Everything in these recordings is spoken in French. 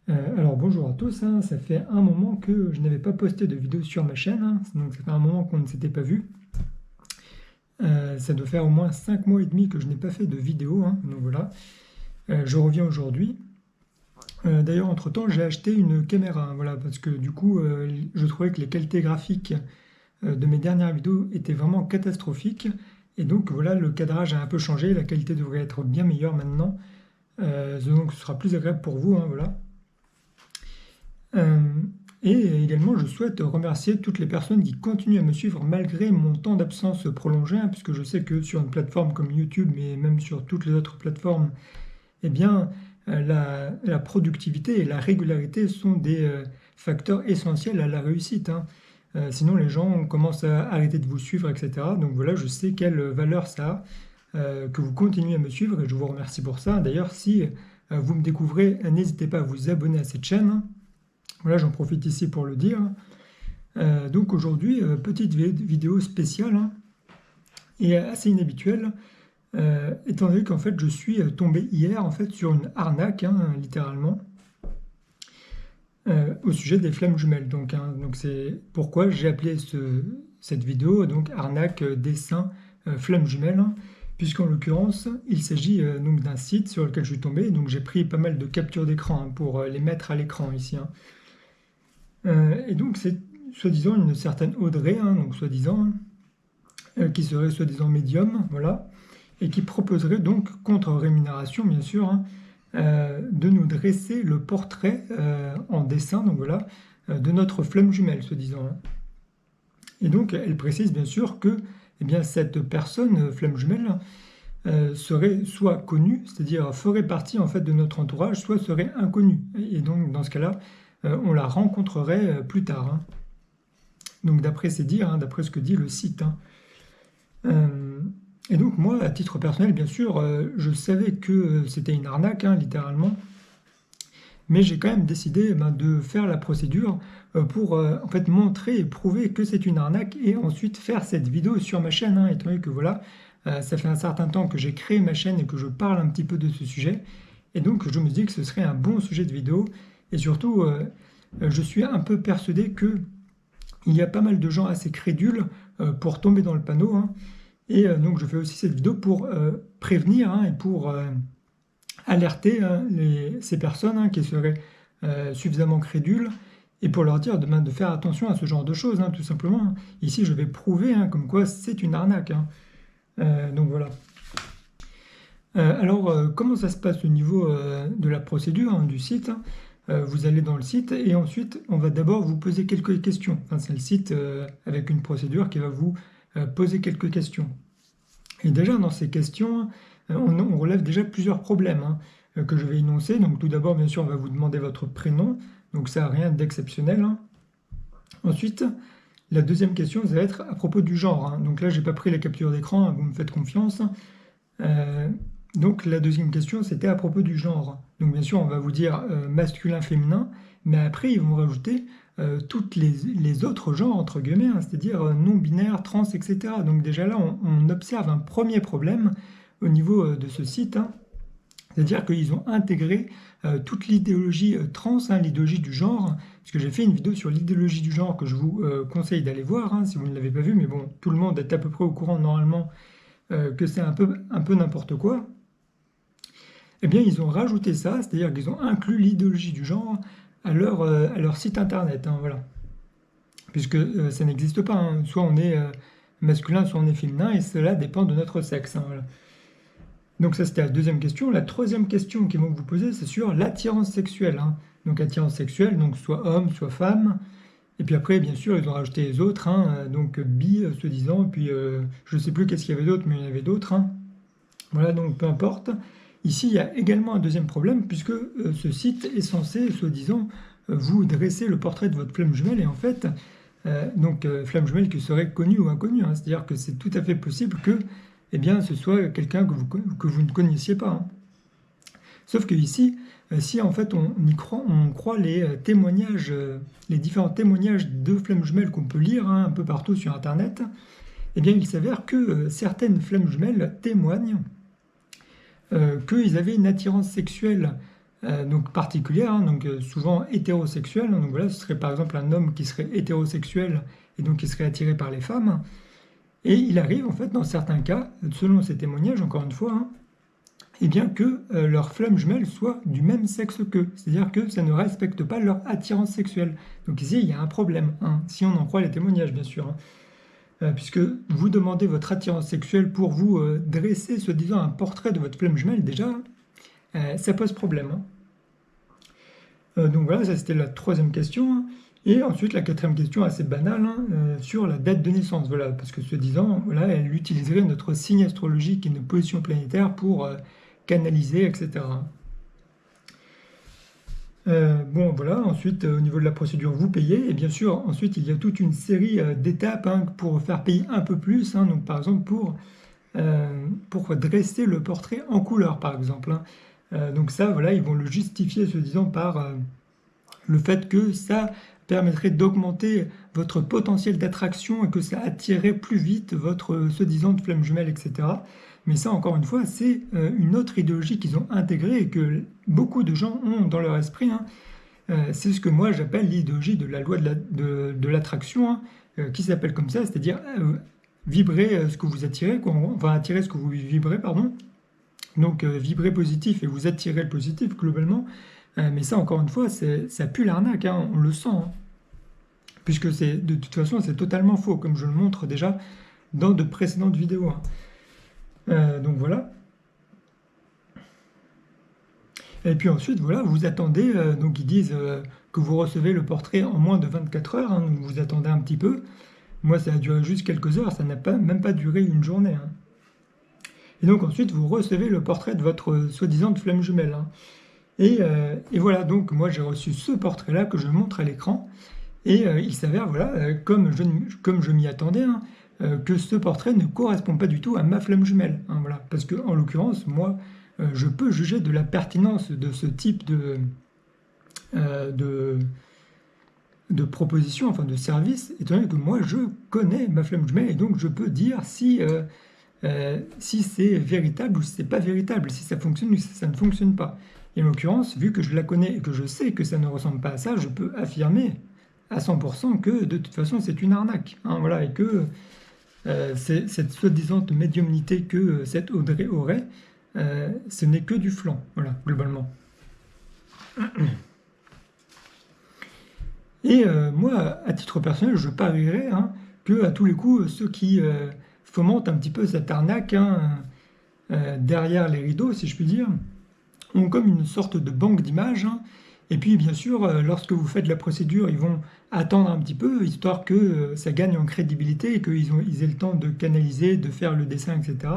Alors bonjour à tous, hein. Ça fait un moment que je n'avais pas posté de vidéo sur ma chaîne, hein. Donc ça fait un moment qu'on ne s'était pas vu. Ça doit faire au moins 5 mois et demi que je n'ai pas fait de vidéo, hein. Donc voilà, je reviens aujourd'hui. D'ailleurs, entre-temps, j'ai acheté une caméra, hein, voilà, parce que du coup, je trouvais que les qualités graphiques de mes dernières vidéos étaient vraiment catastrophiques. Et donc voilà, le cadrage a un peu changé, la qualité devrait être bien meilleure maintenant. Donc ce sera plus agréable pour vous, hein, voilà. Euh, et également, je souhaite remercier toutes les personnes qui continuent à me suivre malgré mon temps d'absence prolongé, hein, puisque je sais que sur une plateforme comme YouTube, mais même sur toutes les autres plateformes, eh bien, la productivité et la régularité sont des facteurs essentiels à la réussite, hein. Sinon, les gens commencent à arrêter de vous suivre, etc. Donc voilà, je sais quelle valeur ça a, que vous continuez à me suivre, et je vous remercie pour ça. D'ailleurs, si vous me découvrez, n'hésitez pas à vous abonner à cette chaîne, hein. Voilà, j'en profite ici pour le dire. Donc aujourd'hui, petite vidéo spéciale, hein, et assez inhabituelle, étant donné qu'en fait je suis tombé hier en fait sur une arnaque, hein, littéralement, au sujet des flammes jumelles. Donc, hein, donc c'est pourquoi j'ai appelé cette vidéo donc arnaque dessin flammes jumelles, hein, puisqu'en l'occurrence il s'agit donc d'un site sur lequel je suis tombé. Donc j'ai pris pas mal de captures d'écran, hein, pour les mettre à l'écran ici, hein. Et donc c'est soi-disant une certaine Audrey, hein, donc soi-disant, qui serait soi-disant médium, voilà, et qui proposerait donc, contre rémunération bien sûr, hein, de nous dresser le portrait en dessin, donc voilà, de notre flamme jumelle, soi-disant, hein. Et donc elle précise bien sûr que eh bien, cette personne, flamme jumelle, serait soit connue, c'est-à-dire ferait partie en fait de notre entourage, soit serait inconnue. Et donc dans ce cas-là, on la rencontrerait plus tard, hein. Donc d'après ces dires, hein, d'après ce que dit le site, hein. Et donc moi, à titre personnel, bien sûr, je savais que c'était une arnaque, hein, littéralement, mais j'ai quand même décidé de faire la procédure pour en fait montrer et prouver que c'est une arnaque et ensuite faire cette vidéo sur ma chaîne, hein, étant donné que voilà, ça fait un certain temps que j'ai créé ma chaîne et que je parle un petit peu de ce sujet. Et donc je me dis que ce serait un bon sujet de vidéo. Et surtout, je suis un peu persuadé que il y a pas mal de gens assez crédules pour tomber dans le panneau, hein. Et donc je fais aussi cette vidéo pour prévenir, hein, et pour alerter, hein, ces personnes, hein, qui seraient suffisamment crédules, et pour leur dire de faire attention à ce genre de choses, hein, tout simplement, hein. Ici je vais prouver, hein, comme quoi c'est une arnaque, hein. Donc voilà. Alors, comment ça se passe au niveau de la procédure, hein, du site, hein. Vous allez dans le site et ensuite on va d'abord vous poser quelques questions. Enfin, c'est le site avec une procédure qui va vous poser quelques questions. Et déjà dans ces questions, on relève déjà plusieurs problèmes, hein, que je vais énoncer. Donc tout d'abord, bien sûr, on va vous demander votre prénom. Donc ça n'a rien d'exceptionnel, hein. Ensuite, la deuxième question, ça va être à propos du genre, hein. Donc là, j'ai pas pris la capture d'écran, hein, vous me faites confiance. Donc la deuxième question, c'était à propos du genre. Donc bien sûr, on va vous dire masculin, féminin, mais après, ils vont rajouter toutes les autres genres, entre guillemets, hein, c'est-à-dire non-binaire, trans, etc. Donc déjà là, on observe un premier problème au niveau de ce site, hein. C'est-à-dire qu'ils ont intégré toute l'idéologie trans, hein, l'idéologie du genre, parce que j'ai fait une vidéo sur l'idéologie du genre que je vous conseille d'aller voir, hein, si vous ne l'avez pas vu, mais bon, tout le monde est à peu près au courant normalement que c'est un peu n'importe quoi. Eh bien, ils ont rajouté ça, c'est-à-dire qu'ils ont inclus l'idéologie du genre à leur site internet, hein, voilà. Puisque ça n'existe pas, hein. Soit on est masculin, soit on est féminin, et cela dépend de notre sexe, hein, voilà. Donc ça, c'était la deuxième question. La troisième question qu'ils vont vous poser, c'est sur l'attirance sexuelle, hein. Donc attirance sexuelle, donc soit homme, soit femme. Et puis après, bien sûr, ils ont rajouté les autres, hein, donc bi, soi-disant, et puis je ne sais plus qu'est-ce qu'il y avait d'autre, mais il y en avait d'autres, hein. Voilà, donc peu importe. Ici, il y a également un deuxième problème, puisque ce site est censé, soi-disant, vous dresser le portrait de votre flamme jumelle, et en fait, flamme jumelle qui serait connue ou inconnue, hein. C'est-à-dire que c'est tout à fait possible que eh bien, ce soit quelqu'un que vous ne connaissiez pas, hein. Sauf que ici, si en fait on croit les témoignages, les différents témoignages de flammes jumelles qu'on peut lire, hein, un peu partout sur Internet, eh bien il s'avère que certaines flammes jumelles témoignent qu'ils avaient une attirance sexuelle donc particulière, hein, donc souvent hétérosexuelle. Donc voilà, ce serait par exemple un homme qui serait hétérosexuel et donc qui serait attiré par les femmes. Et il arrive en fait dans certains cas, selon ces témoignages, encore une fois, hein, eh bien que leur flamme jumelle soit du même sexe qu'eux. C'est-à-dire que ça ne respecte pas leur attirance sexuelle. Donc ici, il y a un problème, hein, si on en croit les témoignages, bien sûr. Hein. Puisque vous demandez votre attirance sexuelle pour vous dresser, soi-disant, un portrait de votre flamme jumelle, déjà, ça pose problème. Hein. Donc voilà, ça c'était la troisième question. Hein. Et ensuite, la quatrième question, assez banale, hein, sur la date de naissance. Voilà, parce que soi-disant, voilà, elle utiliserait notre signe astrologique et nos positions planétaires pour canaliser, etc. Bon, voilà, ensuite, au niveau de la procédure, vous payez, et bien sûr, ensuite, il y a toute une série d'étapes hein, pour faire payer un peu plus, hein, donc par exemple pour dresser le portrait en couleur, par exemple. Hein. Donc ça, voilà, ils vont le justifier, se disant, par le fait que ça permettrait d'augmenter votre potentiel d'attraction et que ça attirerait plus vite votre soi-disant flamme jumelle, etc. Mais ça, encore une fois, c'est une autre idéologie qu'ils ont intégrée et que beaucoup de gens ont dans leur esprit. Hein. C'est ce que moi j'appelle l'idéologie de la loi de l'attraction, hein, qui s'appelle comme ça, c'est-à-dire vibrer ce que vous attirez, quoi, enfin attirer ce que vous vibrez, pardon. Donc vibrer positif et vous attirez le positif globalement. Mais ça, encore une fois, ça pue l'arnaque, hein, on le sent. Hein. Puisque de toute façon, c'est totalement faux, comme je le montre déjà dans de précédentes vidéos. Hein. Donc voilà. Et puis ensuite, voilà, vous attendez, donc ils disent que vous recevez le portrait en moins de 24 heures, hein, donc vous attendez un petit peu. Moi, ça a duré juste quelques heures, ça n'a même pas duré une journée. Hein. Et donc ensuite, vous recevez le portrait de votre soi-disant flamme jumelle. Hein. Et voilà, donc moi j'ai reçu ce portrait-là que je montre à l'écran. Et il s'avère, voilà, comme je m'y attendais, hein, que ce portrait ne correspond pas du tout à ma flamme jumelle. Hein, voilà. Parce que, en l'occurrence, moi, je peux juger de la pertinence de ce type de, de proposition, enfin de service, étant donné que moi, je connais ma flamme jumelle et donc je peux dire si c'est véritable ou si c'est pas véritable, si ça fonctionne ou si ça ne fonctionne pas. Et en l'occurrence, vu que je la connais et que je sais que ça ne ressemble pas à ça, je peux affirmer à 100% que de toute façon c'est une arnaque. Hein, voilà, et que cette soi-disant médiumnité que cette Audrey aurait, ce n'est que du flan, voilà, globalement. Et moi, à titre personnel, je parierais hein, que à tous les coups, ceux qui fomentent un petit peu cette arnaque hein, derrière les rideaux, si je puis dire, ont comme une sorte de banque d'images. Hein. Et puis, bien sûr, lorsque vous faites la procédure, ils vont attendre un petit peu, histoire que ça gagne en crédibilité et qu'ils aient le temps de canaliser, de faire le dessin, etc.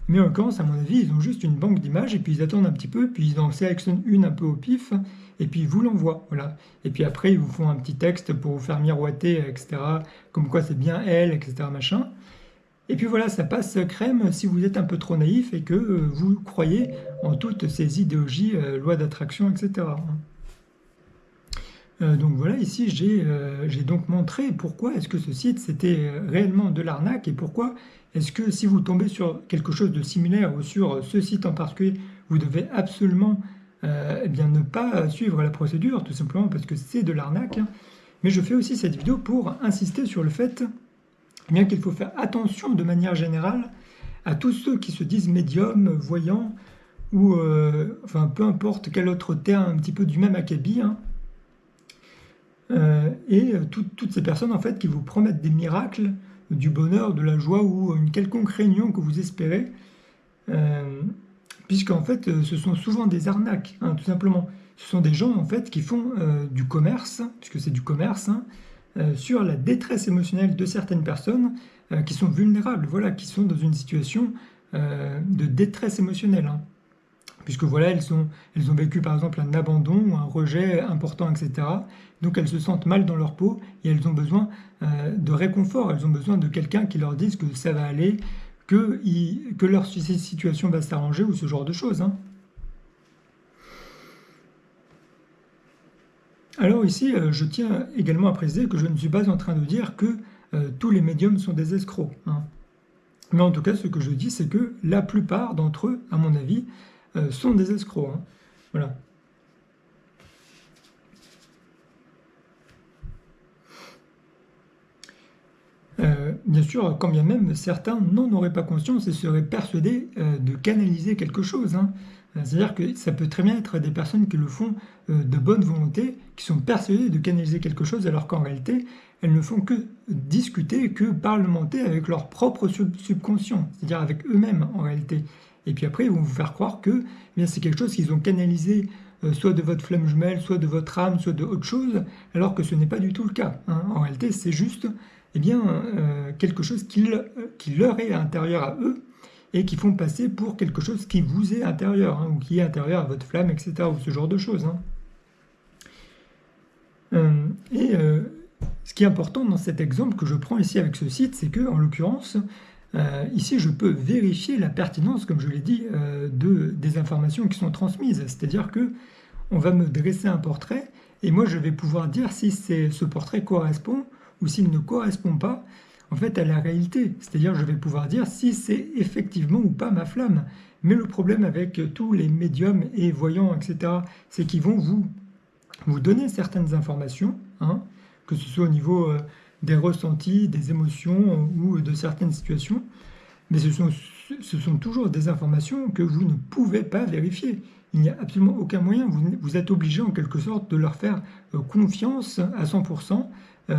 Mais en l'occurrence, à mon avis, ils ont juste une banque d'images et puis ils attendent un petit peu, puis ils en sélectionnent une un peu au pif, et puis ils vous l'envoient. Voilà. Et puis après, ils vous font un petit texte pour vous faire miroiter, etc. Comme quoi c'est bien elle, etc. Machin. Et puis voilà, ça passe crème si vous êtes un peu trop naïf et que vous croyez en toutes ces idéologies, loi d'attraction, etc. Donc voilà, ici j'ai donc montré pourquoi est-ce que ce site c'était réellement de l'arnaque et pourquoi est-ce que si vous tombez sur quelque chose de similaire ou sur ce site en particulier, vous devez absolument eh bien, ne pas suivre la procédure, tout simplement parce que c'est de l'arnaque. Hein. Mais je fais aussi cette vidéo pour insister sur le fait eh bien qu'il faut faire attention de manière générale à tous ceux qui se disent médiums, voyants, ou enfin peu importe quel autre terme un petit peu du même acabit. Hein. Toutes ces personnes en fait qui vous promettent des miracles, du bonheur, de la joie ou une quelconque réunion que vous espérez, puisqu'en fait ce sont souvent des arnaques, hein, tout simplement. Ce sont des gens en fait qui font du commerce, puisque c'est du commerce, hein, sur la détresse émotionnelle de certaines personnes qui sont vulnérables, voilà, qui sont dans une situation de détresse émotionnelle. Hein. Puisque voilà, elles ont vécu par exemple un abandon ou un rejet important, etc. Donc elles se sentent mal dans leur peau et elles ont besoin de réconfort, elles ont besoin de quelqu'un qui leur dise que ça va aller, que leur situation va s'arranger ou ce genre de choses. Hein. Alors ici, je tiens également à préciser que je ne suis pas en train de dire que tous les médiums sont des escrocs. Hein. Mais en tout cas, ce que je dis, c'est que la plupart d'entre eux, à mon avis, sont des escrocs. Hein. Voilà. bien sûr, quand bien même certains n'en auraient pas conscience et seraient persuadés de canaliser quelque chose, hein. C'est-à-dire que ça peut très bien être des personnes qui le font de bonne volonté, qui sont persuadées de canaliser quelque chose, alors qu'en réalité, elles ne font que discuter, que parlementer avec leur propre subconscient, c'est-à-dire avec eux-mêmes en réalité. Et puis après, ils vont vous faire croire que eh bien, c'est quelque chose qu'ils ont canalisé soit de votre flamme jumelle, soit de votre âme, soit de autre chose, alors que ce n'est pas du tout le cas, hein. En réalité, c'est juste eh bien, quelque chose qui leur est intérieur à eux, et qui font passer pour quelque chose qui vous est intérieur, hein, ou qui est intérieur à votre flamme, etc., ou ce genre de choses, hein. Ce qui est important dans cet exemple que je prends ici avec ce site, c'est que, en l'occurrence, ici, je peux vérifier la pertinence, comme je l'ai dit, des informations qui sont transmises. C'est-à-dire que on va me dresser un portrait, et moi, je vais pouvoir dire si ce portrait correspond ou s'il ne correspond pas, en fait, à la réalité. C'est-à-dire, je vais pouvoir dire si c'est effectivement ou pas ma flamme. Mais le problème avec tous les médiums et voyants, etc., c'est qu'ils vont vous donner certaines informations, hein, que ce soit au niveau des ressentis, des émotions ou de certaines situations, mais ce sont toujours des informations que vous ne pouvez pas vérifier. Il n'y a absolument aucun moyen, vous êtes obligé en quelque sorte de leur faire confiance à 100%,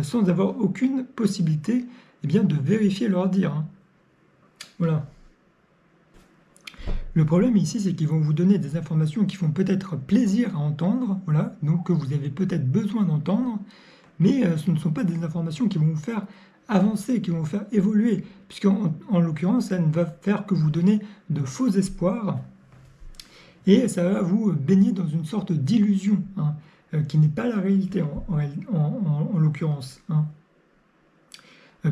sans avoir aucune possibilité eh bien, de vérifier leur dire, hein. Voilà. Le problème ici, c'est qu'ils vont vous donner des informations qui font peut-être plaisir à entendre, voilà, donc que vous avez peut-être besoin d'entendre, mais ce ne sont pas des informations qui vont vous faire avancer, qui vont vous faire évoluer, puisqu'en l'occurrence, ça ne va faire que vous donner de faux espoirs, et ça va vous baigner dans une sorte d'illusion, hein, qui n'est pas la réalité en l'occurrence, hein.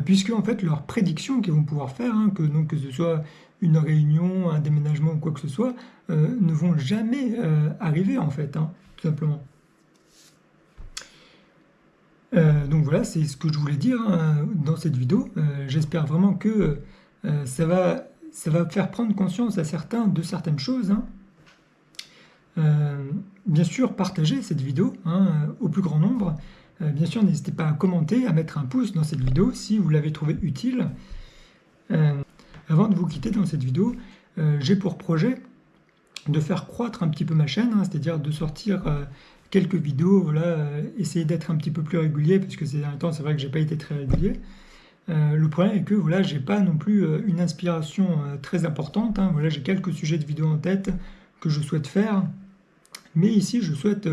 Puisque en fait leurs prédictions qu'ils vont pouvoir faire, hein, que ce soit une réunion, un déménagement ou quoi que ce soit, ne vont jamais arriver en fait, hein, tout simplement. Donc voilà, c'est ce que je voulais dire, hein, dans cette vidéo. J'espère vraiment que ça va faire prendre conscience à certains de certaines choses, hein. Bien sûr, partagez cette vidéo, hein, au plus grand nombre. Bien sûr, n'hésitez pas à commenter, à mettre un pouce dans cette vidéo si vous l'avez trouvée utile. Avant de vous quitter dans cette vidéo, j'ai pour projet de faire croître un petit peu ma chaîne, hein, c'est-à-dire de sortir quelques vidéos, voilà, essayer d'être un petit peu plus régulier, parce que ces derniers temps, c'est vrai que j'ai pas été très régulier. Le problème est que voilà, j'ai pas non plus une inspiration très importante, hein. Voilà, j'ai quelques sujets de vidéos en tête que je souhaite faire, mais ici, je souhaite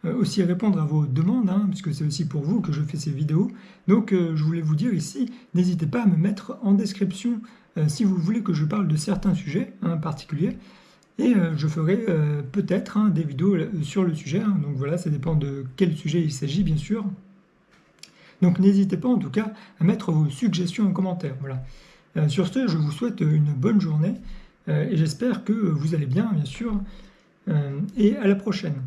aussi répondre à vos demandes, hein, puisque c'est aussi pour vous que je fais ces vidéos. Donc je voulais vous dire ici, n'hésitez pas à me mettre en description si vous voulez que je parle de certains sujets, hein, particuliers, et je ferai peut-être, hein, des vidéos sur le sujet, hein. Donc voilà, ça dépend de quel sujet il s'agit, bien sûr. Donc n'hésitez pas en tout cas à mettre vos suggestions en commentaire. Voilà. Sur ce, je vous souhaite une bonne journée, et j'espère que vous allez bien, bien sûr, et à la prochaine.